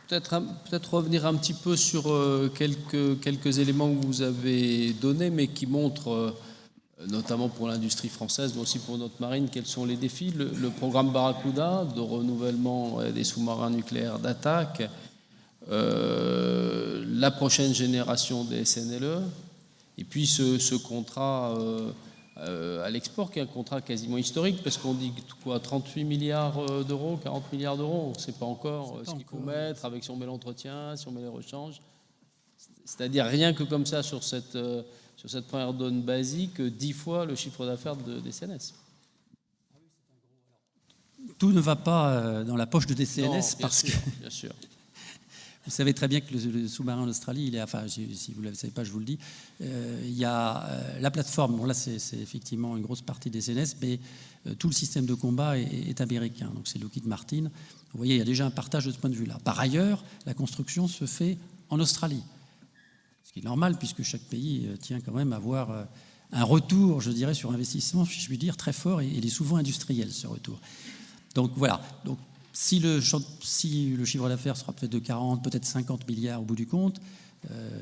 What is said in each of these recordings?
Peut-être revenir un petit peu sur quelques éléments que vous avez donnés, mais qui montrent, notamment pour l'industrie française, mais aussi pour notre marine, quels sont les défis. Le programme Barracuda de renouvellement des sous-marins nucléaires d'attaque, la prochaine génération des SNLE, et puis ce contrat à l'export, qui est un contrat quasiment historique, parce qu'on dit quoi, 38 milliards d'euros, 40 milliards d'euros, on ne sait pas encore ce qu'il faut mettre, avec si on met l'entretien, si on met les rechanges. C'est-à-dire rien que comme ça, sur cette première donne basique, 10 fois le chiffre d'affaires des CNS. Tout ne va pas dans la poche de DCNS, parce que... Bien sûr. Vous savez très bien que le sous-marin en Australie, si vous ne le savez pas, je vous le dis, il y a la plateforme. Bon, là, c'est effectivement une grosse partie des CNS, mais tout le système de combat est américain. Donc, c'est Lockheed Martin. Vous voyez, il y a déjà un partage de ce point de vue-là. Par ailleurs, la construction se fait en Australie. Ce qui est normal, puisque chaque pays tient quand même à avoir un retour, je dirais, sur investissement, si je puis dire, très fort, et il est souvent industriel, ce retour. Donc, voilà. Donc, si le chiffre d'affaires sera peut-être de 40, peut-être 50 milliards au bout du compte,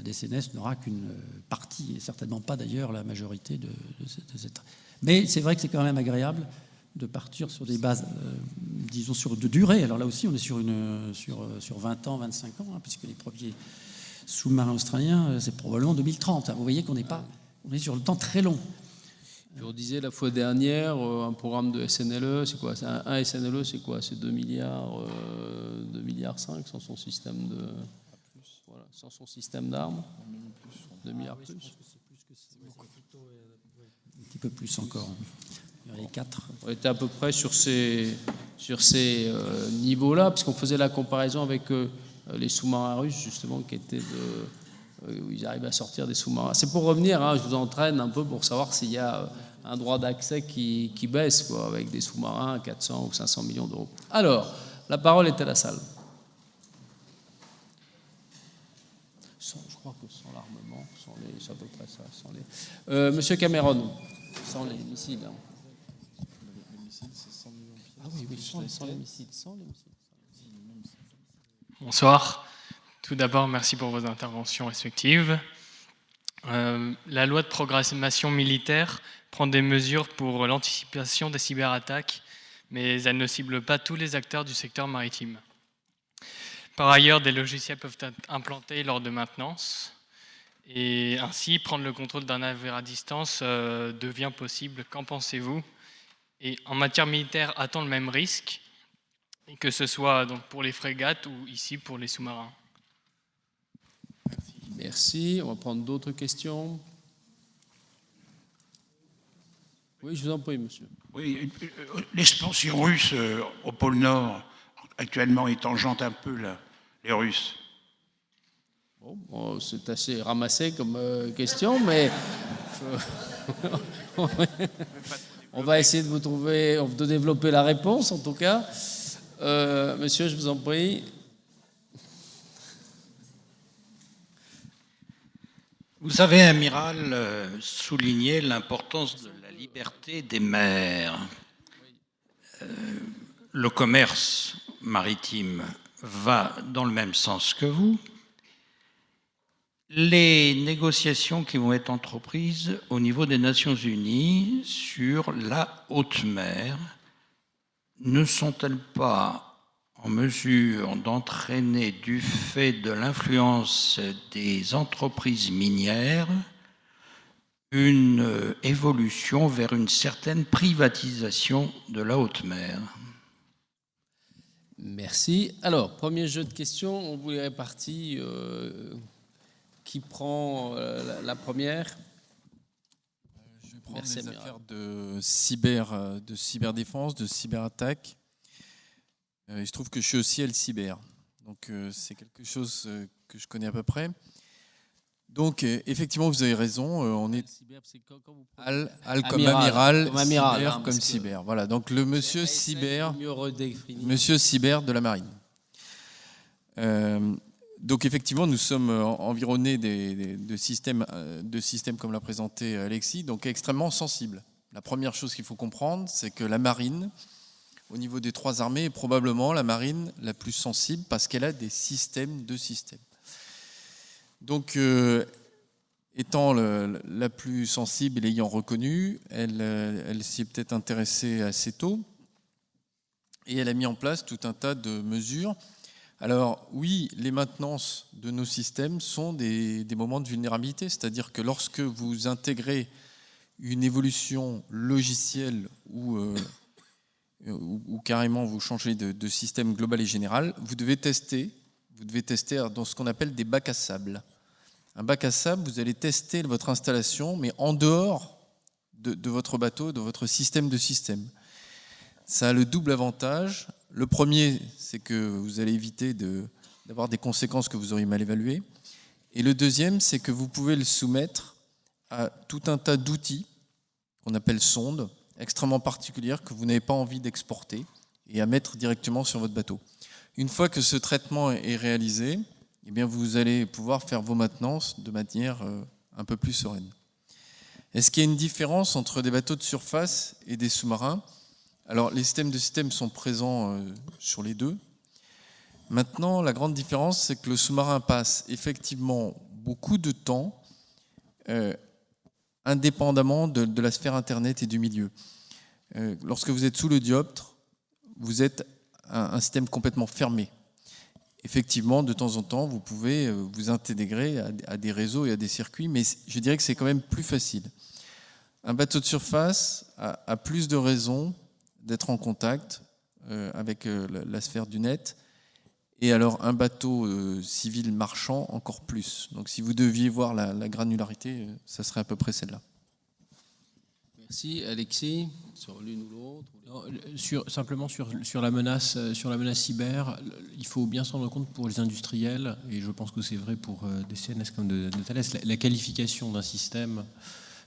DCNS n'aura qu'une partie, et certainement pas d'ailleurs la majorité de cette... Mais c'est vrai que c'est quand même agréable de partir sur des bases, disons, de durée. Alors là aussi, on est sur 20 ans, 25 ans, puisque les premiers sous-marins australiens, c'est probablement 2030. Vous voyez qu'on on est sur le temps très long. Je vous disais la fois dernière, un programme de SNLE, c'est quoi? Un SNLE, c'est quoi? C'est 2 milliards, 2 milliards 5 sans son système sans son système d'armes. 2 milliards plus. Un petit peu plus encore. Il y en a 4. On était à peu près sur ces niveaux-là, puisqu'on faisait la comparaison avec les sous-marins russes, justement, qui étaient où ils arrivent à sortir des sous-marins. C'est pour revenir, je vous entraîne un peu pour savoir s'il y a un droit d'accès qui baisse, quoi, avec des sous-marins à 400 ou 500 millions d'euros. Alors, la parole est à la salle. Je crois que sans l'armement, c'est à peu près ça. Monsieur Cameron, sans les missiles. Les missiles, c'est 100 millions de pièces. Ah oui, sans les missiles. Bonsoir. Tout d'abord, merci pour vos interventions respectives. La loi de programmation militaire prend des mesures pour l'anticipation des cyberattaques, mais elle ne cible pas tous les acteurs du secteur maritime. Par ailleurs, des logiciels peuvent être implantés lors de maintenance, et ainsi prendre le contrôle d'un navire à distance devient possible. Qu'en pensez-vous? Et en matière militaire, a-t-on le même risque, que ce soit donc pour les frégates ou ici pour les sous-marins? Merci. On va prendre d'autres questions. Oui, je vous en prie, monsieur. Oui, l'expansion russe au pôle Nord, actuellement, il tangente un peu les Russes. Bon, c'est assez ramassé comme question, mais on va essayer de développer la réponse, en tout cas. Monsieur, je vous en prie. Vous avez, amiral, souligné l'importance de la liberté des mers. Le commerce maritime va dans le même sens que vous. Les négociations qui vont être entreprises au niveau des Nations Unies sur la haute mer ne sont-elles pas en mesure d'entraîner, du fait de l'influence des entreprises minières, une évolution vers une certaine privatisation de la haute mer? Merci. Alors, premier jeu de questions, on vous les répartit. Qui prend la première? Je vais prendre les affaires de cyberdéfense, de cyberattaque. Il se trouve que je suis aussi L-Cyber. Donc, c'est quelque chose que je connais à peu près. Donc, effectivement, vous avez raison. On est Al comme amiral, cyber comme cyber. Voilà, donc le monsieur cyber de la marine. Donc, effectivement, nous sommes environnés de systèmes comme l'a présenté Alexis, donc extrêmement sensibles. La première chose qu'il faut comprendre, c'est que la marine, au niveau des 3 armées, est probablement la marine la plus sensible parce qu'elle a des systèmes de systèmes. Donc, étant la plus sensible et l'ayant reconnue, elle s'y est peut-être intéressée assez tôt et elle a mis en place tout un tas de mesures. Alors oui, les maintenances de nos systèmes sont des moments de vulnérabilité, c'est-à-dire que lorsque vous intégrez une évolution logicielle ou carrément vous changez de système global et général, vous devez tester dans ce qu'on appelle des bacs à sable. Un bac à sable, vous allez tester votre installation, mais en dehors de votre bateau, de votre système de système. Ça a le double avantage. Le premier, c'est que vous allez éviter d'avoir des conséquences que vous auriez mal évaluées. Et le deuxième, c'est que vous pouvez le soumettre à tout un tas d'outils qu'on appelle sondes, extrêmement particulières que vous n'avez pas envie d'exporter et à mettre directement sur votre bateau. Une fois que ce traitement est réalisé, eh bien vous allez pouvoir faire vos maintenances de manière un peu plus sereine. Est-ce qu'il y a une différence entre des bateaux de surface et des sous-marins ? Alors, les systèmes de systèmes sont présents sur les deux. Maintenant, la grande différence, c'est que le sous-marin passe effectivement beaucoup de temps indépendamment de la sphère Internet et du milieu. Lorsque vous êtes sous le dioptre, vous êtes un système complètement fermé. Effectivement, de temps en temps, vous pouvez vous intégrer à des réseaux et à des circuits, mais je dirais que c'est quand même plus facile. Un bateau de surface a plus de raisons d'être en contact avec la sphère du net, et alors un bateau civil marchand encore plus. Donc si vous deviez voir la granularité, ça serait à peu près celle-là. Merci. Alexis, sur l'une ou l'autre? Simplement sur la menace cyber, il faut bien s'en rendre compte pour les industriels, et je pense que c'est vrai pour des CNS comme de Thales, la qualification d'un système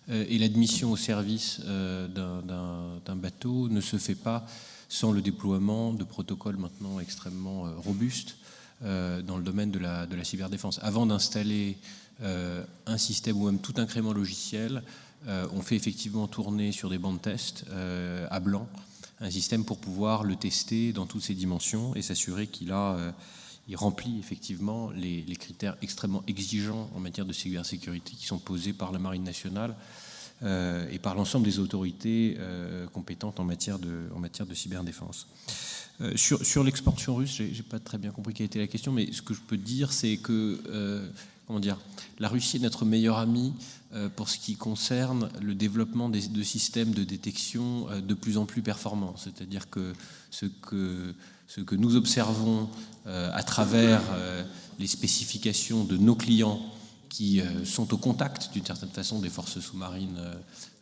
et l'admission au service d'un bateau ne se fait pas sans le déploiement de protocoles maintenant extrêmement robustes dans le domaine de la cyberdéfense. Avant d'installer un système ou même tout incrément logiciel, on fait effectivement tourner sur des bancs de test à blanc un système pour pouvoir le tester dans toutes ses dimensions et s'assurer qu'il remplit effectivement les critères extrêmement exigeants en matière de cybersécurité qui sont posés par la Marine nationale et par l'ensemble des autorités compétentes en matière de cyberdéfense. Sur l'exportation russe, j'ai pas très bien compris quelle était la question, mais ce que je peux dire, c'est que la Russie est notre meilleur ami pour ce qui concerne le développement de systèmes de détection de plus en plus performants. C'est-à-dire que ce que nous observons à travers les spécifications de nos clients qui sont au contact, d'une certaine façon, des forces sous-marines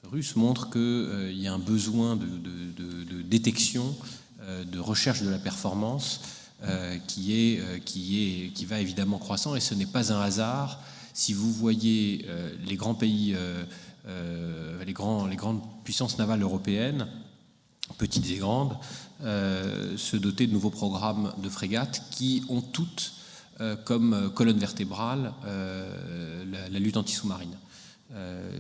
russes, montre qu'il y a un besoin de détection, de recherche de la performance qui va évidemment croissant. Et ce n'est pas un hasard si vous voyez les grands pays, les grandes puissances navales européennes, petites et grandes, se doter de nouveaux programmes de frégates qui ont toutes comme colonne vertébrale la lutte anti-sous-marine.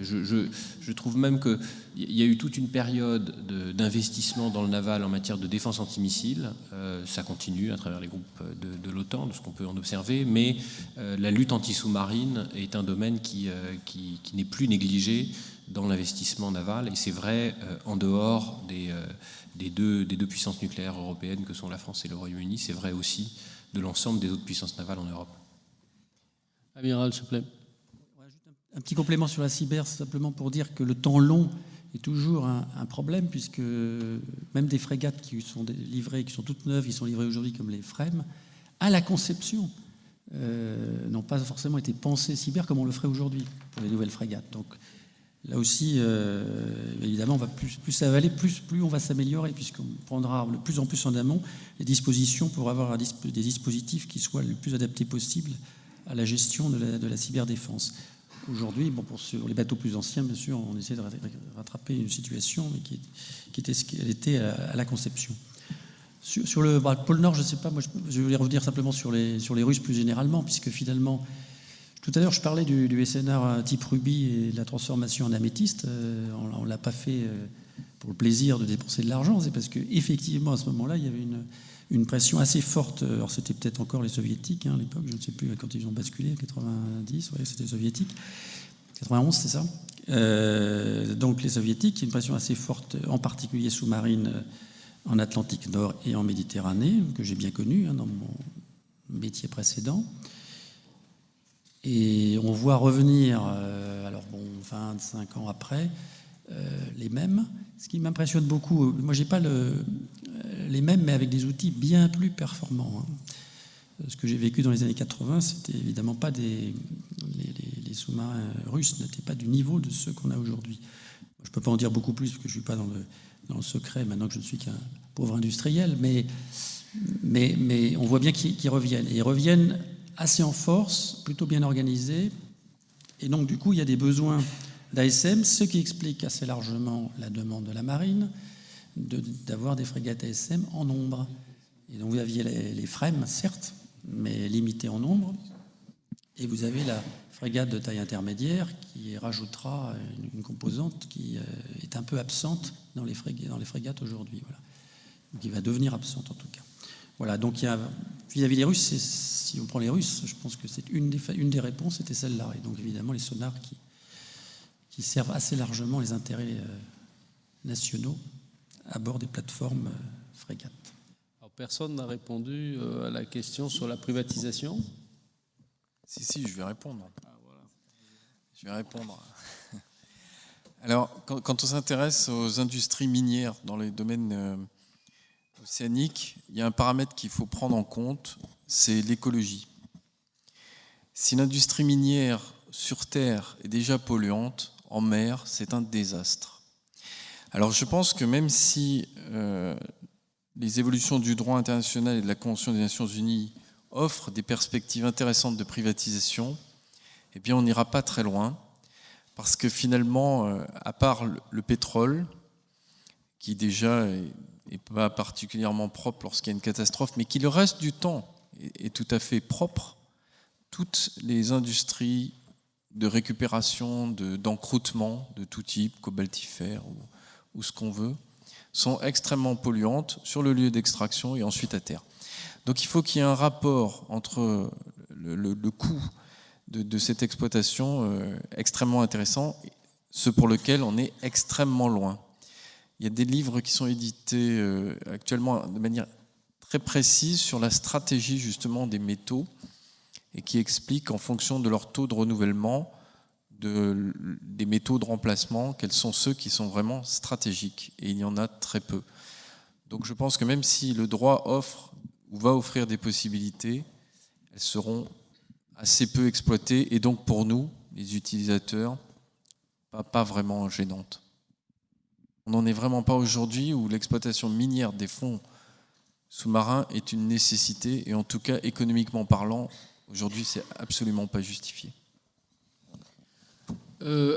Je trouve même qu'il y a eu toute une période d'investissement dans le naval en matière de défense antimissile. Ça continue à travers les groupes de l'OTAN, de ce qu'on peut en observer, mais la lutte anti-sous-marine est un domaine qui n'est plus négligé dans l'investissement naval, et c'est vrai en dehors des deux puissances nucléaires européennes que sont la France et le Royaume-Uni, c'est vrai aussi de l'ensemble des autres puissances navales en Europe. Amiral, s'il vous plaît. Un petit complément sur la cyber, simplement pour dire que le temps long est toujours un problème, puisque même des frégates qui sont livrées, qui sont toutes neuves, qui sont livrées aujourd'hui comme les FREMM, à la conception, n'ont pas forcément été pensées cyber comme on le ferait aujourd'hui pour les nouvelles frégates. Donc là aussi, évidemment, on va plus ça va aller, plus on va s'améliorer, puisqu'on prendra de plus en plus en amont les dispositions pour avoir des dispositifs qui soient le plus adaptés possible à la gestion de la cyberdéfense. Aujourd'hui, sur les bateaux plus anciens, bien sûr, on essaie de rattraper une situation mais qui était ce qu'elle était à la conception. Sur le pôle Nord, je ne sais pas, moi je voulais revenir simplement sur les Russes plus généralement, puisque finalement, tout à l'heure je parlais du SNR type Ruby et de la transformation en améthyste. On ne l'a pas fait pour le plaisir de dépenser de l'argent, c'est parce qu'effectivement, à ce moment-là, il y avait une pression assez forte. Alors, c'était peut-être encore les soviétiques, à l'époque, je ne sais plus, quand ils ont basculé, en 90, ouais, c'était soviétique. 91, c'est ça. Donc, les soviétiques, une pression assez forte, en particulier sous-marine, en Atlantique Nord et en Méditerranée, que j'ai bien connue dans mon métier précédent. Et on voit revenir, 25 ans après, les mêmes. Ce qui m'impressionne beaucoup, moi j'ai pas les mêmes, mais avec des outils bien plus performants. Ce que j'ai vécu dans les années 80, c'était évidemment pas les sous-marins russes n'étaient pas du niveau de ceux qu'on a aujourd'hui. Je peux pas en dire beaucoup plus parce que je suis pas dans le secret maintenant que je ne suis qu'un pauvre industriel, mais on voit bien qu'ils reviennent. Et ils reviennent assez en force, plutôt bien organisés. Et donc, du coup, il y a des besoins d'ASM, ce qui explique assez largement la demande de la marine d'avoir des frégates ASM en nombre. Et donc, vous aviez les FREMM, certes, mais limitées en nombre. Et vous avez la frégate de taille intermédiaire qui rajoutera une composante qui est un peu absente dans les frégates aujourd'hui. Voilà. Qui va devenir absente, en tout cas. Voilà, donc il y a, vis-à-vis des Russes, si on prend les Russes, je pense que c'est une des réponses, c'était celle-là. Et donc évidemment les sonars qui servent assez largement les intérêts nationaux à bord des plateformes frégates. Alors, personne n'a répondu à la question sur la privatisation. Si, je vais répondre. Je vais répondre. Alors, quand on s'intéresse aux industries minières dans les domaines océaniques, il y a un paramètre qu'il faut prendre en compte, c'est l'écologie. Si l'industrie minière sur Terre est déjà polluante, en mer, c'est un désastre. Alors je pense que même si les évolutions du droit international et de la Convention des Nations Unies offrent des perspectives intéressantes de privatisation, eh bien on n'ira pas très loin, parce que finalement, à part le pétrole, qui déjà n'est pas particulièrement propre lorsqu'il y a une catastrophe, mais qui le reste du temps est tout à fait propre, toutes les industries de récupération, d'encroûtement de tout type, cobaltifère ou ce qu'on veut, sont extrêmement polluantes sur le lieu d'extraction et ensuite à terre. Donc il faut qu'il y ait un rapport entre le coût de cette exploitation extrêmement intéressant, ce pour lequel on est extrêmement loin. Il y a des livres qui sont édités actuellement de manière très précise sur la stratégie justement des métaux et qui expliquent en fonction de leur taux de renouvellement des métaux de remplacement, quels sont ceux qui sont vraiment stratégiques. Et il y en a très peu. Donc je pense que même si le droit offre ou va offrir des possibilités, elles seront assez peu exploitées et donc pour nous, les utilisateurs, pas vraiment gênantes. On n'en est vraiment pas aujourd'hui où l'exploitation minière des fonds sous-marins est une nécessité et en tout cas économiquement parlant, aujourd'hui c'est absolument pas justifié.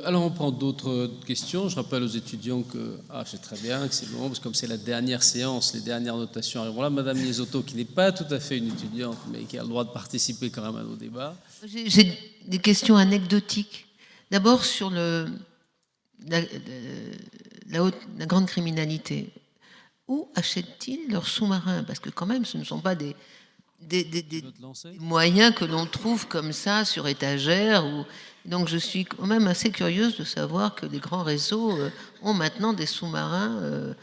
Alors on prend d'autres questions. Je rappelle aux étudiants que c'est très bien, que c'est bon, parce que comme c'est la dernière séance, les dernières notations arriveront là. Madame Liesotto, qui n'est pas tout à fait une étudiante, mais qui a le droit de participer quand même à nos débats. J'ai des questions anecdotiques. D'abord sur la grande criminalité. Où achètent-ils leurs sous-marins? Parce que quand même, ce ne sont pas des moyens que l'on trouve comme ça sur étagère. Donc je suis quand même assez curieuse de savoir que les grands réseaux ont maintenant des sous-marins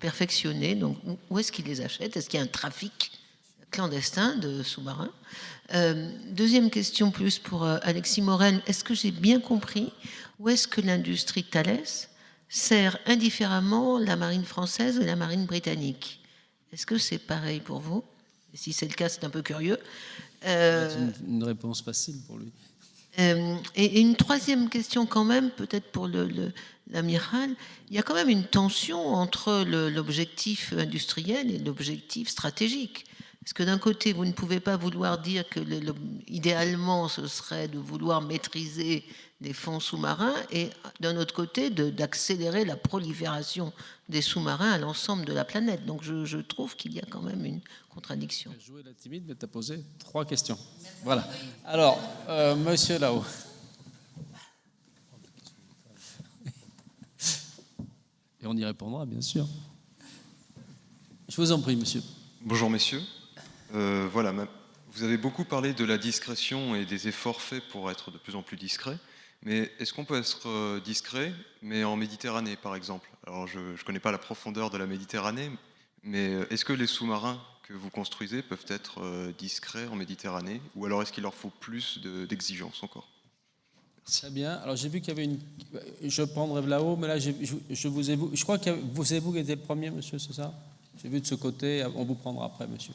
perfectionnés. Donc où est-ce qu'ils les achètent? Est-ce qu'il y a un trafic clandestin de sous-marins? Deuxième question plus pour Alexis Morel. Est-ce que j'ai bien compris où est-ce que l'industrie Thales sert indifféremment la marine française et la marine britannique? Est-ce que c'est pareil pour vous? Et si c'est le cas, c'est un peu curieux. C'est une réponse facile pour lui. Et une troisième question quand même, peut-être pour l'amiral. Il y a quand même une tension entre l'objectif industriel et l'objectif stratégique. Parce que d'un côté, vous ne pouvez pas vouloir dire que idéalement, ce serait de vouloir maîtriser les fonds sous-marins et d'un autre côté, d'accélérer la prolifération des sous-marins à l'ensemble de la planète. Donc je trouve qu'il y a quand même une contradiction. Tu as joué la timide, mais tu as posé 3 questions. Merci. Voilà. Alors, monsieur là-haut. Et on y répondra, bien sûr. Je vous en prie, monsieur. Bonjour, messieurs. Voilà, vous avez beaucoup parlé de la discrétion et des efforts faits pour être de plus en plus discret. Mais est-ce qu'on peut être discret, mais en Méditerranée, par exemple? Alors, je ne connais pas la profondeur de la Méditerranée, mais est-ce que les sous-marins que vous construisez peuvent être discrets en Méditerranée? Ou alors est-ce qu'il leur faut plus d'exigences encore? Très bien. Alors, j'ai vu qu'il y avait une... Je prendrai là-haut, mais là, je vous ai... Je crois que c'est vous qui étiez le premier, monsieur, c'est ça? J'ai vu de ce côté. On vous prendra après, monsieur.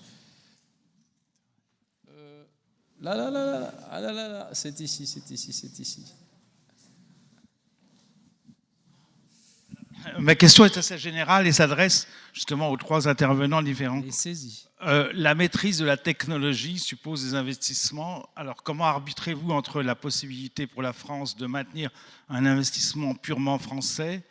Là. C'est ici. Ma question est assez générale et s'adresse justement aux trois intervenants différents. La maîtrise de la technologie suppose des investissements. Alors, comment arbitrez-vous entre la possibilité pour la France de maintenir un investissement purement français,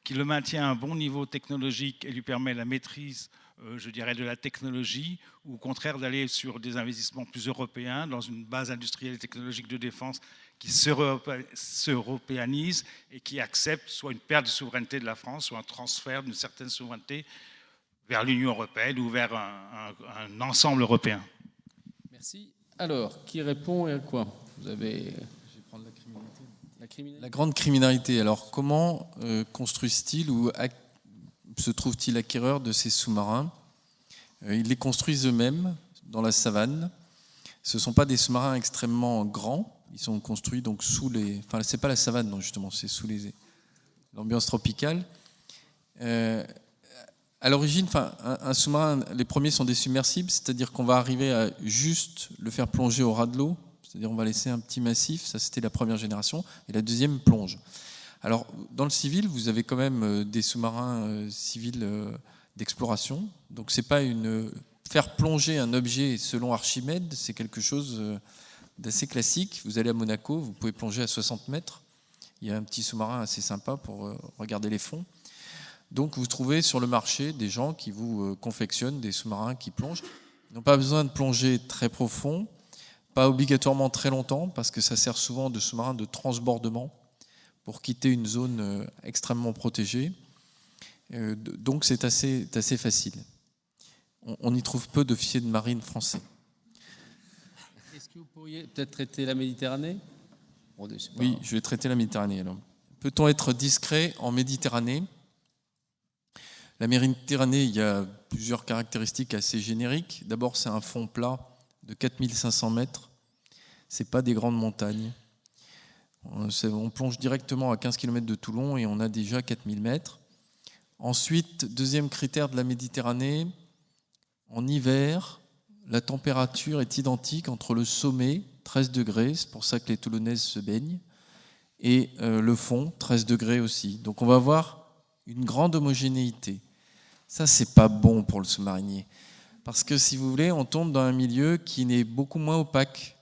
qui le maintient à un bon niveau technologique et lui permet la maîtrise, je dirais, de la technologie, ou au contraire d'aller sur des investissements plus européens dans une base industrielle et technologique de défense qui s'européanise et qui accepte soit une perte de souveraineté de la France, soit un transfert d'une certaine souveraineté vers l'Union européenne ou vers un ensemble européen. Merci. Alors, qui répond et à quoi? Vous avez... Je vais prendre la grande criminalité. Alors, comment construisent-ils ou se trouvent-ils acquéreurs de ces sous-marins? Ils les construisent eux-mêmes dans la savane. Ce ne sont pas des sous-marins extrêmement grands. Ils sont construits donc sous les... Enfin, c'est pas la savane, non, justement, c'est sous l'ambiance tropicale. À l'origine, un sous-marin, les premiers sont des submersibles, c'est-à-dire qu'on va arriver à juste le faire plonger au ras de l'eau, c'est-à-dire on va laisser un petit massif, ça c'était la première génération, et la deuxième plonge. Alors, dans le civil, vous avez quand même des sous-marins civils d'exploration, donc c'est pas faire plonger un objet selon Archimède, c'est quelque chose d'assez classique. Vous allez à Monaco, vous pouvez plonger à 60 mètres. Il y a un petit sous-marin assez sympa pour regarder les fonds. Donc vous trouvez sur le marché des gens qui vous confectionnent des sous-marins qui plongent. Ils n'ont pas besoin de plonger très profond, pas obligatoirement très longtemps, parce que ça sert souvent de sous-marin de transbordement pour quitter une zone extrêmement protégée. Donc c'est assez facile. On y trouve peu d'officiers de marine français. Est-ce que vous pourriez peut-être traiter la Méditerranée? Oui, je vais traiter la Méditerranée. Alors. Peut-on être discret en Méditerranée? La Méditerranée, il y a plusieurs caractéristiques assez génériques. D'abord, c'est un fond plat de 4500 mètres. Ce n'est pas des grandes montagnes. On plonge directement à 15 km de Toulon et on a déjà 4000 mètres. Ensuite, deuxième critère de la Méditerranée, en hiver, la température est identique entre le sommet, 13 degrés, c'est pour ça que les Toulonnaises se baignent, et le fond, 13 degrés aussi. Donc on va avoir une grande homogénéité. Ça, c'est pas bon pour le sous-marinier. Parce que, si vous voulez, on tombe dans un milieu qui est beaucoup moins opaque.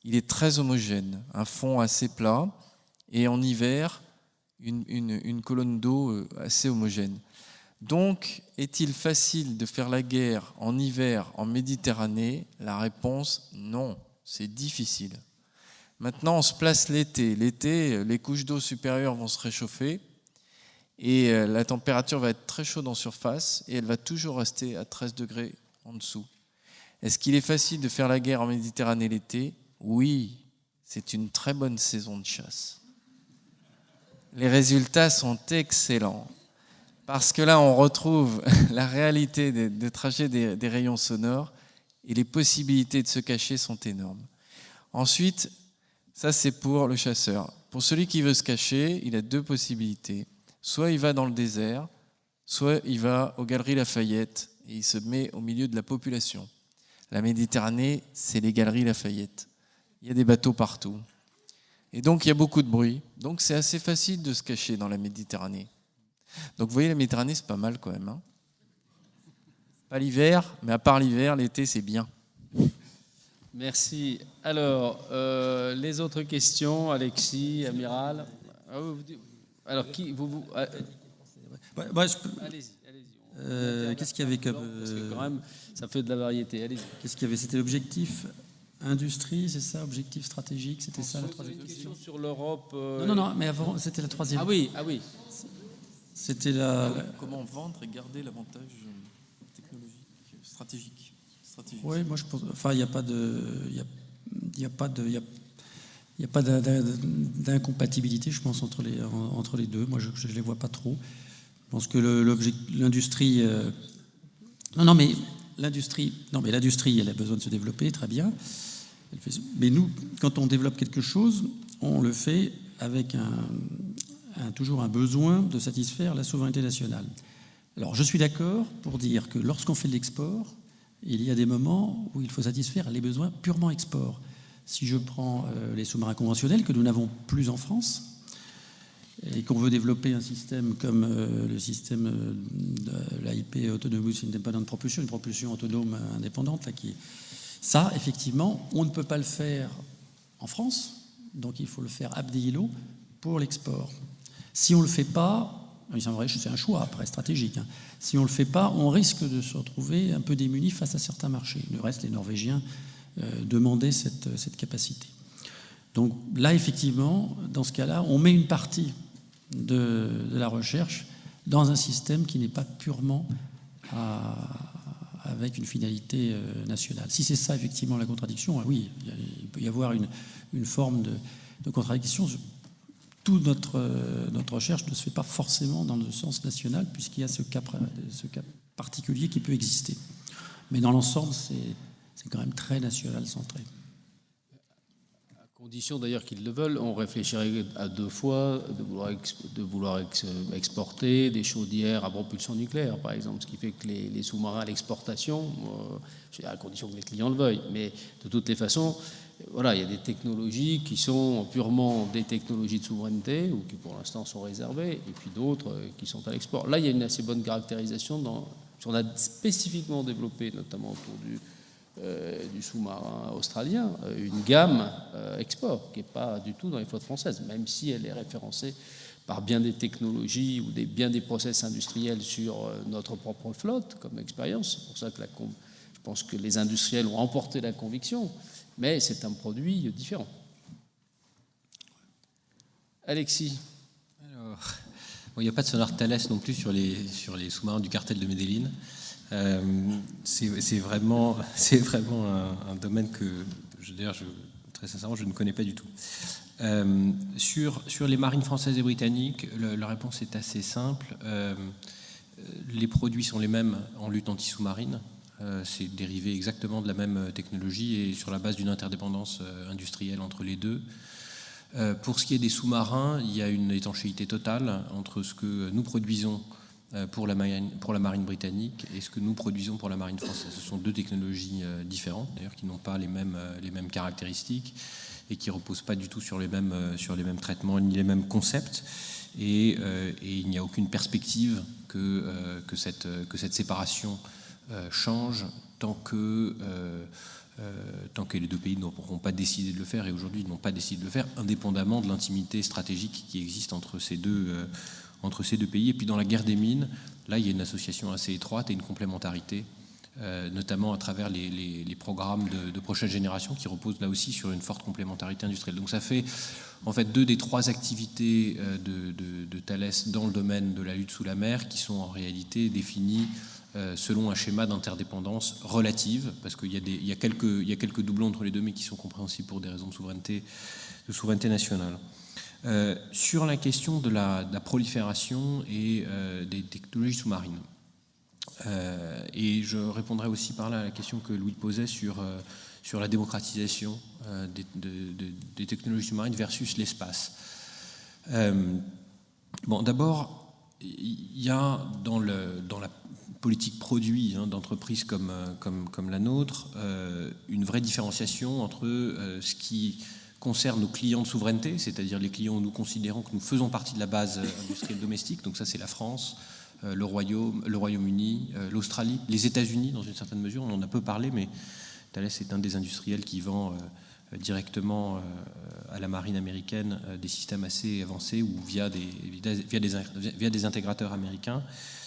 Il est très homogène. Un fond assez plat, et en hiver, une colonne d'eau assez homogène. Donc, est-il facile de faire la guerre en hiver en Méditerranée? La réponse, non. C'est difficile. Maintenant, on se place l'été. L'été, les couches d'eau supérieures vont se réchauffer et la température va être très chaude en surface et elle va toujours rester à 13 degrés en dessous. Est-ce qu'il est facile de faire la guerre en Méditerranée l'été? Oui, c'est une très bonne saison de chasse. Les résultats sont excellents. Parce que là, on retrouve la réalité des trajets des rayons sonores et les possibilités de se cacher sont énormes. Ensuite, ça c'est pour le chasseur. Pour celui qui veut se cacher, il a deux possibilités. Soit il va dans le désert, soit il va aux Galeries Lafayette et il se met au milieu de la population. La Méditerranée, c'est les Galeries Lafayette. Il y a des bateaux partout. Et donc, il y a beaucoup de bruit. Donc, c'est assez facile de se cacher dans la Méditerranée. Donc, vous voyez, la Méditerranée, c'est pas mal quand même. Hein, pas l'hiver, mais à part l'hiver, l'été, c'est bien. Merci. Alors, les autres questions, Alexis, Amiral. Alors, qui vous Allez-y. Qu'est-ce qu'il y avait comme... Parce que quand même, ça fait de la variété. Allez-y. Qu'est-ce qu'il y avait? C'était l'objectif industrie, c'est ça? Objectif stratégique, c'était ça la troisième question? Sur l'Europe... Non, mais avant, c'était la troisième. Ah oui. C'était comment vendre et garder l'avantage technologique, stratégique. Oui, moi je pense. Enfin, il n'y a pas de, il y a pas d'incompatibilité, je pense, entre les deux. Moi, je ne les vois pas trop. Je pense que l'industrie. Mais l'industrie, elle a besoin de se développer, très bien. Mais nous, quand on développe quelque chose, on le fait avec toujours un besoin de satisfaire la souveraineté nationale. Alors, je suis d'accord pour dire que lorsqu'on fait de l'export, il y a des moments où il faut satisfaire les besoins purement export. Si je prends les sous-marins conventionnels que nous n'avons plus en France et qu'on veut développer un système comme le système de l'AIP Autonomous Independent Propulsion, une propulsion autonome indépendante, là, ça, effectivement, on ne peut pas le faire en France, donc il faut le faire ab nihilo pour l'export. Si on ne le fait pas, c'est un choix après stratégique, hein. Si on ne le fait pas, on risque de se retrouver un peu démunis face à certains marchés. Le reste, les Norvégiens demandaient cette capacité. Donc là, effectivement, dans ce cas-là, on met une partie de la recherche dans un système qui n'est pas purement avec une finalité nationale. Si c'est ça, effectivement, la contradiction, oui, il peut y avoir une forme de contradiction. Toute notre recherche ne se fait pas forcément dans le sens national, puisqu'il y a ce cas particulier qui peut exister. Mais dans l'ensemble, c'est quand même très national centré. À condition d'ailleurs qu'ils le veulent, on réfléchirait à deux fois de vouloir exporter des chaudières à propulsion nucléaire, par exemple, ce qui fait que les sous-marins à l'exportation, à condition que les clients le veuillent. Mais de toutes les façons, voilà, il y a des technologies qui sont purement des technologies de souveraineté ou qui pour l'instant sont réservées, et puis d'autres qui sont à l'export. Là, il y a une assez bonne caractérisation. On a spécifiquement développé, notamment autour du sous-marin australien, une gamme export qui n'est pas du tout dans les flottes françaises, même si elle est référencée par bien des technologies ou bien des process industriels sur notre propre flotte comme expérience. C'est pour ça que je pense que les industriels ont emporté la conviction. Mais c'est un produit différent. Alexis. Alors, il n'y a pas de sonar Thales non plus sur les sous-marins du cartel de Medellín. C'est vraiment un domaine que, très sincèrement, je ne connais pas du tout. Sur les marines françaises et britanniques, la réponse est assez simple. Les produits sont les mêmes en lutte anti-sous-marine. C'est dérivé exactement de la même technologie et sur la base d'une interdépendance industrielle entre les deux. Pour ce qui est des sous-marins, il y a une étanchéité totale entre ce que nous produisons pour la marine britannique et ce que nous produisons pour la marine française. Ce sont deux technologies différentes, d'ailleurs, qui n'ont pas les mêmes caractéristiques et qui ne reposent pas du tout sur les mêmes traitements ni les mêmes concepts. Et il n'y a aucune perspective que cette séparation change tant que les deux pays n'auront pas décidé de le faire, et aujourd'hui ils n'ont pas décidé de le faire, indépendamment de l'intimité stratégique qui existe entre ces deux pays. Et puis dans la guerre des mines, là il y a une association assez étroite et une complémentarité, notamment à travers les programmes de prochaine génération qui reposent là aussi sur une forte complémentarité industrielle. Donc ça fait en fait 2 des 3 activités de Thales dans le domaine de la lutte sous la mer qui sont en réalité définies selon un schéma d'interdépendance relative, parce qu'il y a quelques doublons entre les deux, mais qui sont compréhensibles pour des raisons de souveraineté nationale. Sur la question de la prolifération et des technologies sous-marines, et je répondrai aussi par là à la question que Louis posait sur la démocratisation des technologies sous-marines versus l'espace. D'abord, il y a dans la politique produit d'entreprises comme la nôtre une vraie différenciation entre ce qui concerne nos clients de souveraineté, c'est-à-dire les clients où nous considérons que nous faisons partie de la base industrielle domestique, donc ça c'est la France, le Royaume-Uni, l'Australie, les États-Unis dans une certaine mesure, on en a peu parlé, mais Thales est un des industriels qui vend directement à la marine américaine des systèmes assez avancés ou via des intégrateurs américains.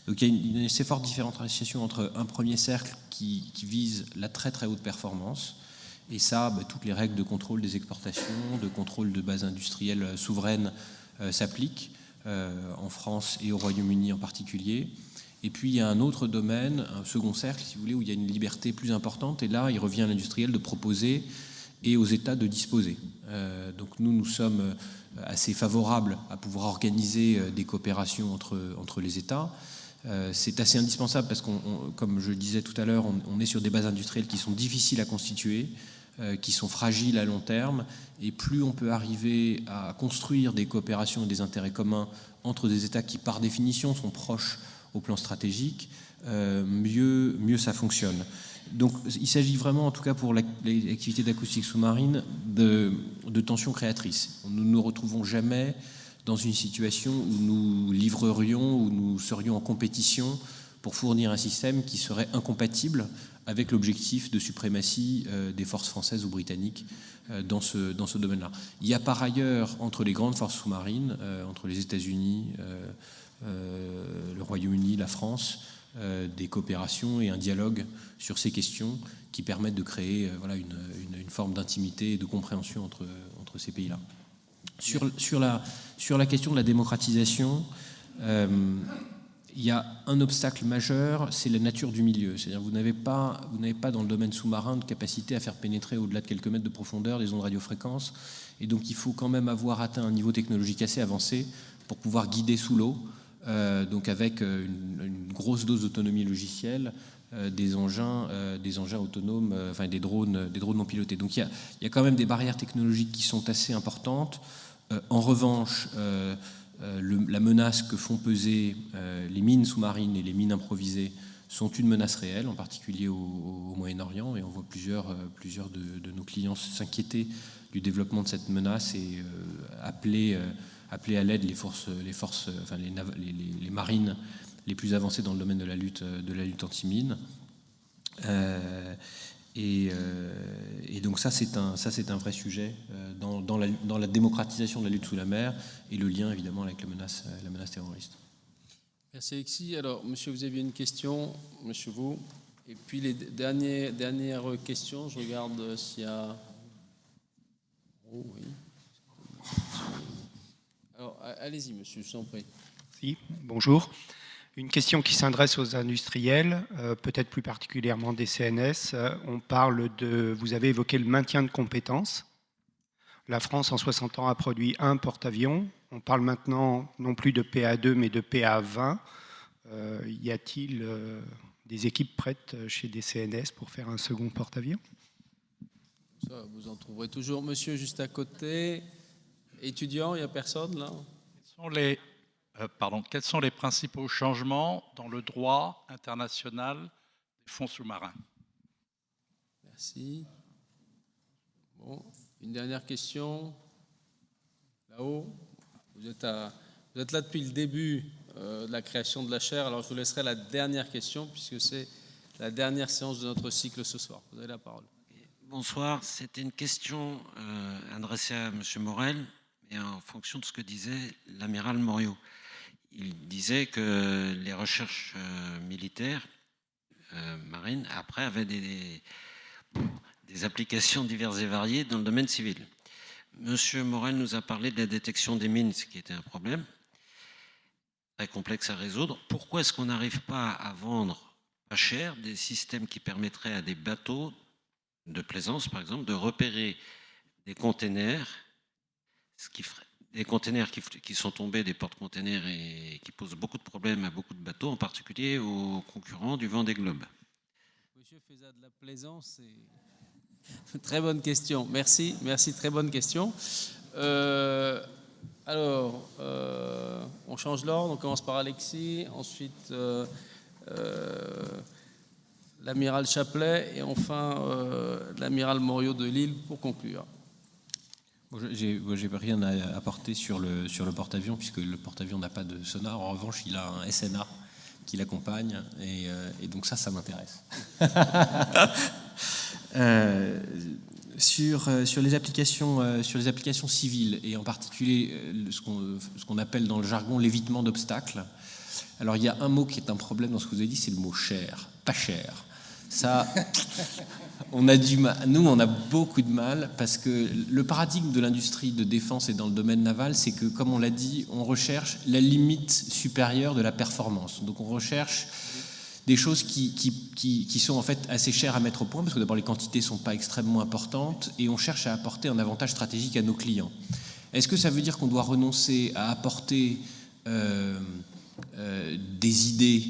Donc il y a une assez forte différenciation entre un premier cercle qui vise la très très haute performance, et ça, toutes les règles de contrôle des exportations, de contrôle de bases industrielles souveraines s'appliquent. en France et au Royaume-Uni en particulier. Et puis il y a un autre domaine, un second cercle, si vous voulez, où il y a une liberté plus importante. Et là, il revient à l'industriel de proposer et aux États de disposer. Donc nous sommes assez favorables à pouvoir organiser des coopérations entre les États. C'est assez indispensable parce comme je le disais tout à l'heure, on est sur des bases industrielles qui sont difficiles à constituer, qui sont fragiles à long terme, et plus on peut arriver à construire des coopérations et des intérêts communs entre des États qui, par définition, sont proches au plan stratégique, mieux ça fonctionne. Donc il s'agit vraiment, en tout cas pour les activités d'acoustique sous-marine, de tensions créatrices. Nous ne nous retrouvons jamais dans une situation où nous livrerions, où nous serions en compétition pour fournir un système qui serait incompatible avec l'objectif de suprématie des forces françaises ou britanniques dans ce domaine-là. Il y a par ailleurs, entre les grandes forces sous-marines, entre les États-Unis, le Royaume-Uni, la France, des coopérations et un dialogue sur ces questions qui permettent de créer une forme d'intimité et de compréhension entre ces pays-là. Sur la question de la démocratisation, il y a un obstacle majeur, c'est la nature du milieu. C'est-à-dire vous n'avez pas dans le domaine sous-marin de capacité à faire pénétrer au-delà de quelques mètres de profondeur des ondes radiofréquences. Et donc il faut quand même avoir atteint un niveau technologique assez avancé pour pouvoir guider sous l'eau, donc avec une grosse dose d'autonomie logicielle, des engins autonomes, enfin des drones non pilotés. Donc il y a quand même des barrières technologiques qui sont assez importantes. En revanche, la menace que font peser les mines sous-marines et les mines improvisées sont une menace réelle, en particulier au Moyen-Orient, et on voit plusieurs de nos clients s'inquiéter du développement de cette menace et appeler à l'aide les marines les plus avancées dans le domaine de la lutte anti-mine. Et donc ça c'est un vrai sujet dans la démocratisation de la lutte sous la mer et le lien évidemment avec la menace terroriste. Merci Alexis. Alors monsieur, vous aviez une question, monsieur vous, et puis les dernières questions, je regarde s'il y a... Oh oui. Alors allez-y monsieur, je vous en prie. Si, bonjour. Une question qui s'adresse aux industriels, peut-être plus particulièrement des CNS. Vous avez évoqué le maintien de compétences. La France, en 60 ans, a produit un porte-avions. On parle maintenant non plus de PA2, mais de PA20. Y a-t-il des équipes prêtes chez des CNS pour faire un second porte-avions ? Ça, vous en trouverez toujours. Monsieur, juste à côté. Étudiant, il n'y a personne là ? Quels sont les principaux changements dans le droit international des fonds sous-marins ? Merci. Bon, une dernière question. Là-haut, vous êtes là depuis le début de la création de la chaire, alors je vous laisserai la dernière question puisque c'est la dernière séance de notre cycle ce soir. Vous avez la parole. Bonsoir, c'était une question adressée à M. Morel, et en fonction de ce que disait l'amiral Moriot. Il disait que les recherches militaires, marines, après, avaient des applications diverses et variées dans le domaine civil. Monsieur Morel nous a parlé de la détection des mines, ce qui était un problème très complexe à résoudre. Pourquoi est-ce qu'on n'arrive pas à vendre pas cher des systèmes qui permettraient à des bateaux de plaisance, par exemple, de repérer des containers, des containers qui sont tombés des porte-containers et qui posent beaucoup de problèmes à beaucoup de bateaux, en particulier aux concurrents du Vendée Globe. Monsieur faisait de la plaisance, c'est... Très bonne question. Merci, très bonne question. On change l'ordre, on commence par Alexis, ensuite l'amiral Chaplet et enfin l'amiral Moriot de Lille pour conclure. J'ai rien à apporter sur le porte-avions puisque le porte-avions n'a pas de sonar. En revanche, il a un SNA qui l'accompagne et donc ça m'intéresse. Sur les applications civiles et en particulier ce qu'on appelle dans le jargon l'évitement d'obstacles. Alors il y a un mot qui est un problème dans ce que vous avez dit, c'est le mot cher, pas cher. Ça, on a du mal. Nous, on a beaucoup de mal parce que le paradigme de l'industrie de défense et dans le domaine naval, c'est que, comme on l'a dit, on recherche la limite supérieure de la performance. Donc, on recherche des choses qui sont en fait assez chères à mettre au point parce que d'abord les quantités ne sont pas extrêmement importantes et on cherche à apporter un avantage stratégique à nos clients. Est-ce que ça veut dire qu'on doit renoncer à apporter des idées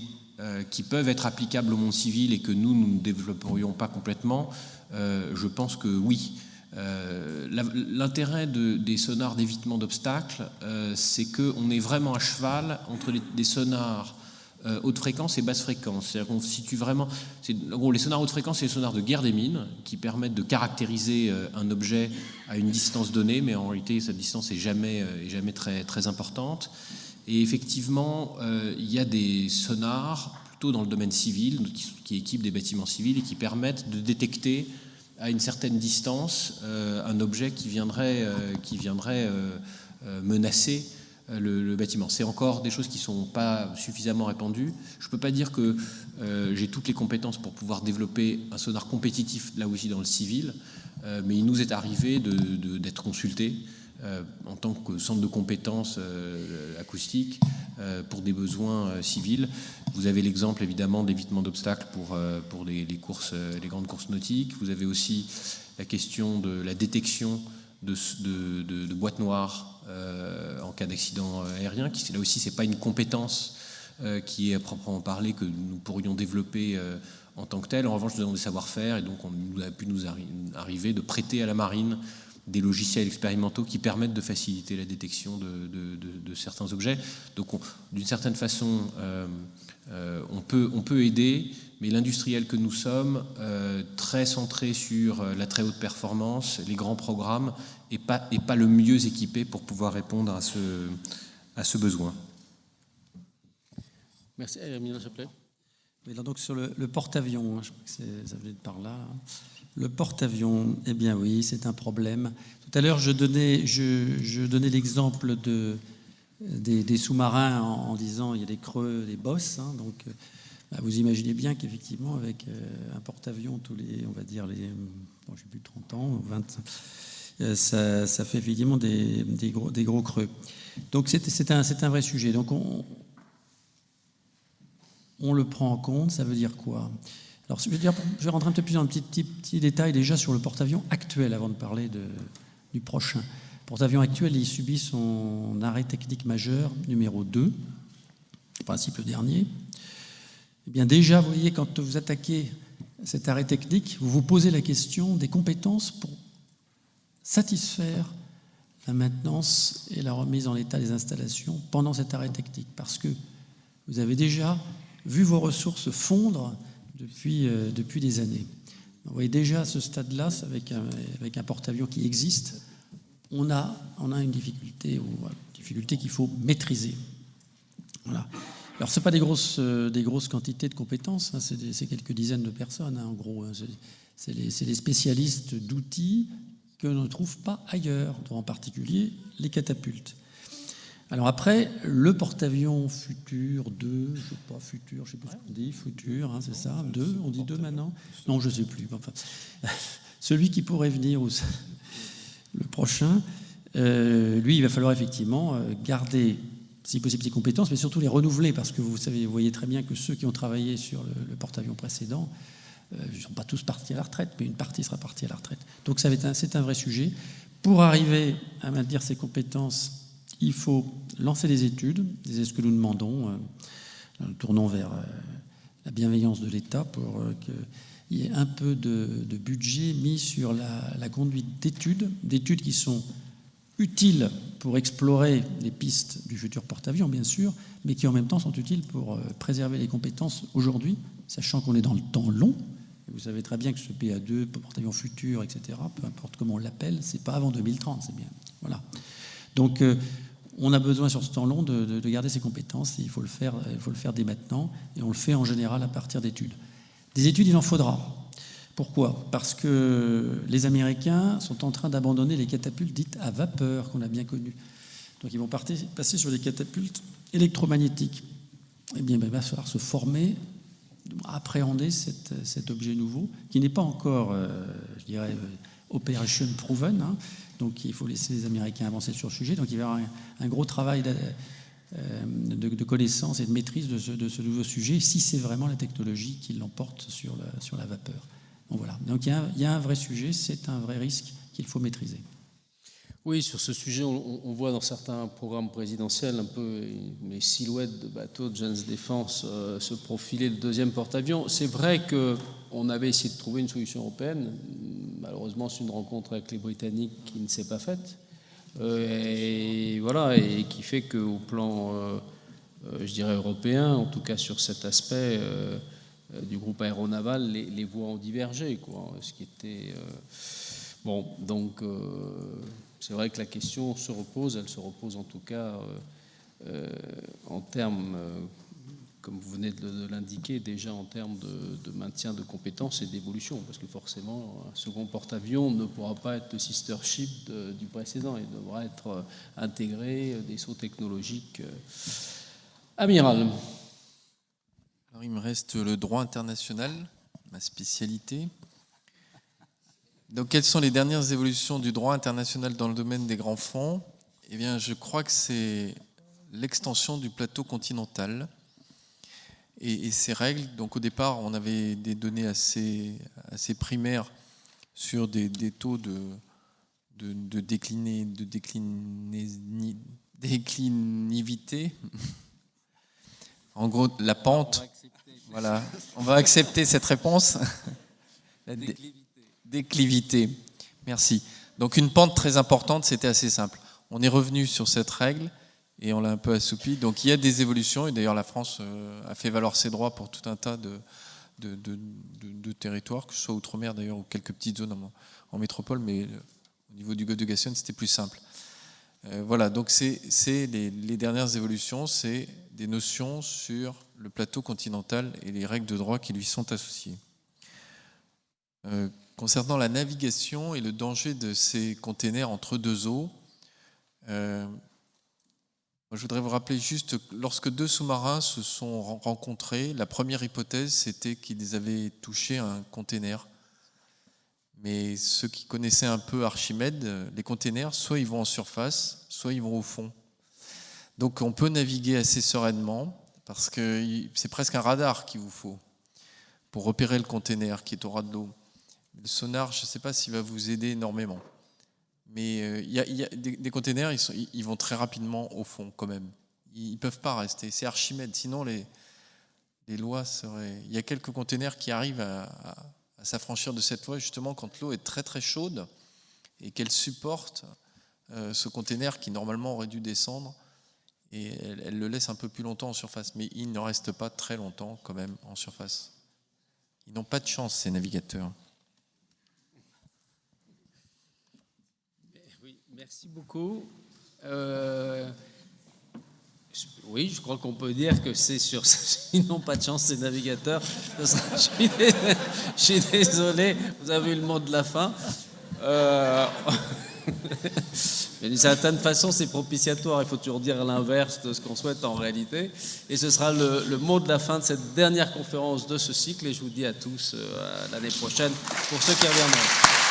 qui peuvent être applicables au monde civil et que nous ne développerions pas complètement? Je pense que oui. L'intérêt des sonars d'évitement d'obstacles, c'est qu'on est vraiment à cheval entre des sonars haute fréquence et basse fréquence. C'est-à-dire qu'on situe vraiment... En gros, les sonars haute fréquence, c'est les sonars de guerre des mines qui permettent de caractériser un objet à une distance donnée, mais en réalité, cette distance n'est jamais très, très importante. Et effectivement, il y a des sonars plutôt dans le domaine civil qui équipent des bâtiments civils et qui permettent de détecter à une certaine distance un objet qui viendrait menacer le bâtiment. C'est encore des choses qui ne sont pas suffisamment répandues. Je ne peux pas dire que j'ai toutes les compétences pour pouvoir développer un sonar compétitif là aussi dans le civil, mais il nous est arrivé d'être consultés en tant que centre de compétences acoustiques pour des besoins civils. Vous avez l'exemple évidemment d'évitement d'obstacles pour les grandes courses nautiques. Vous avez aussi la question de la détection de boîtes noires en cas d'accident aérien, qui là aussi c'est pas une compétence qui est à proprement parler que nous pourrions développer en tant que telle. En revanche, nous avons des savoir-faire et donc on a pu nous arriver de prêter à la marine des logiciels expérimentaux qui permettent de faciliter la détection de certains objets. Donc d'une certaine façon, on peut aider, mais l'industriel que nous sommes, très centré sur la très haute performance, les grands programmes, est pas le mieux équipé pour pouvoir répondre à ce besoin. Merci. Hermine, s'il te plaît. Mais là, donc sur le porte-avions, je crois que ça venait de par là. Le porte-avions, eh bien oui, c'est un problème. Tout à l'heure, je donnais l'exemple des sous-marins en disant il y a des creux, des bosses. Hein, donc, vous imaginez bien qu'effectivement, avec un porte-avions tous les, on va dire, je n'ai plus de 30 ans, 25, ça fait évidemment des gros creux. Donc c'est un vrai sujet. Donc on le prend en compte, ça veut dire quoi? Alors je vais rentrer un peu plus dans le petit détail déjà sur le porte-avions actuel avant de parler du prochain. Le porte-avions actuel, il subit son arrêt technique majeur numéro 2, en principe le dernier. Eh bien déjà, vous voyez, quand vous attaquez cet arrêt technique, vous vous posez la question des compétences pour satisfaire la maintenance et la remise en état des installations pendant cet arrêt technique, parce que vous avez déjà vu vos ressources fondre depuis des années. Vous voyez déjà à ce stade-là, avec un porte-avions qui existe, on a une difficulté qu'il faut maîtriser. Voilà. Alors ce n'est pas des grosses quantités de compétences, hein, c'est quelques dizaines de personnes, hein, en gros. Hein, c'est les spécialistes d'outils que l'on ne trouve pas ailleurs, dont en particulier les catapultes. Alors après, le porte-avions Futur 2, je ne sais pas, Futur, je ne sais pas ce qu'on dit, Futur, hein, c'est ça, 2, on dit 2 maintenant? Non, je ne sais plus. Enfin, celui qui pourrait venir, le prochain, lui, il va falloir effectivement garder, si possible, ses compétences, mais surtout les renouveler, parce que vous voyez très bien que ceux qui ont travaillé sur le porte-avions précédent, ils ne sont pas tous partis à la retraite, mais une partie sera partie à la retraite. Donc c'est un vrai sujet. Pour arriver à maintenir ces compétences, il faut lancer des études, c'est ce que nous demandons, nous tournons vers la bienveillance de l'État pour qu'il y ait un peu de budget mis sur la conduite d'études qui sont utiles pour explorer les pistes du futur porte-avions, bien sûr, mais qui en même temps sont utiles pour préserver les compétences aujourd'hui, sachant qu'on est dans le temps long. Vous savez très bien que ce PA2, porte-avions futur, etc., peu importe comment on l'appelle, c'est pas avant 2030, c'est bien. Voilà. Donc, on a besoin sur ce temps long de garder ses compétences, et il faut le faire dès maintenant, et on le fait en général à partir d'études. Des études, il en faudra. Pourquoi? Parce que les Américains sont en train d'abandonner les catapultes dites à vapeur qu'on a bien connues. Donc ils vont passer sur des catapultes électromagnétiques. Eh bien, il va falloir se former appréhender cet objet nouveau, qui n'est pas encore, je dirais, operation proven. Hein. Donc il faut laisser les Américains avancer sur le sujet. Donc il va y avoir un gros travail de connaissance et de maîtrise de ce nouveau sujet, si c'est vraiment la technologie qui l'emporte sur la vapeur. Donc voilà. Donc il y a un vrai sujet, c'est un vrai risque qu'il faut maîtriser. Oui, sur ce sujet, on voit dans certains programmes présidentiels un peu les silhouettes de bateaux de Jens Défense se profiler le deuxième porte-avions. C'est vrai qu'on avait essayé de trouver une solution européenne. Malheureusement, c'est une rencontre avec les Britanniques qui ne s'est pas faite. Et voilà, et qui fait qu'au plan, je dirais, européen, en tout cas sur cet aspect du groupe aéronaval, les voies ont divergé, quoi. Ce qui était... Bon, donc... c'est vrai que la question se repose, elle se repose en tout cas en termes, comme vous venez de l'indiquer, déjà en termes de maintien de compétences et d'évolution, parce que forcément, un second porte-avions ne pourra pas être le sister ship du précédent, il devra être intégré des sauts technologiques. Amiral. Alors, il me reste le droit international, ma spécialité. Donc, quelles sont les dernières évolutions du droit international dans le domaine des grands fonds ? Eh bien, je crois que c'est l'extension du plateau continental et ses règles. Donc, au départ, on avait des données assez primaires sur des taux de déclinivité. En gros, la pente. Voilà, on va accepter cette réponse. Déclivité. Merci. Donc une pente très importante, c'était assez simple. On est revenu sur cette règle et on l'a un peu assouplie. Donc il y a des évolutions et d'ailleurs la France a fait valoir ses droits pour tout un tas de territoires, que ce soit outre-mer d'ailleurs ou quelques petites zones en métropole, mais au niveau du Golfe de Gascogne, c'était plus simple. Voilà, donc c'est les dernières évolutions, c'est des notions sur le plateau continental et les règles de droit qui lui sont associées. Concernant la navigation et le danger de ces containers entre deux eaux, je voudrais vous rappeler juste, lorsque deux sous-marins se sont rencontrés, la première hypothèse, c'était qu'ils avaient touché un container. Mais ceux qui connaissaient un peu Archimède, les containers, soit ils vont en surface, soit ils vont au fond. Donc on peut naviguer assez sereinement, parce que c'est presque un radar qu'il vous faut pour repérer le container qui est au ras de l'eau. Le sonar, je ne sais pas s'il va vous aider énormément. Mais il y a des containers, ils vont très rapidement au fond quand même. Ils ne peuvent pas rester. C'est Archimède. Sinon, les lois seraient... Il y a quelques containers qui arrivent à s'affranchir de cette loi justement quand l'eau est très très chaude et qu'elle supporte ce container qui normalement aurait dû descendre et elle le laisse un peu plus longtemps en surface. Mais il ne reste pas très longtemps quand même en surface. Ils n'ont pas de chance, ces navigateurs. Merci beaucoup. Oui, je crois qu'on peut dire que c'est sur ça. Ils n'ont pas de chance, ces navigateurs. Je suis désolé, vous avez eu le mot de la fin. Mais d'une certaine façon, c'est propitiatoire. Il faut toujours dire l'inverse de ce qu'on souhaite en réalité. Et ce sera le mot de la fin de cette dernière conférence de ce cycle. Et je vous dis à tous à l'année prochaine pour ceux qui reviendront.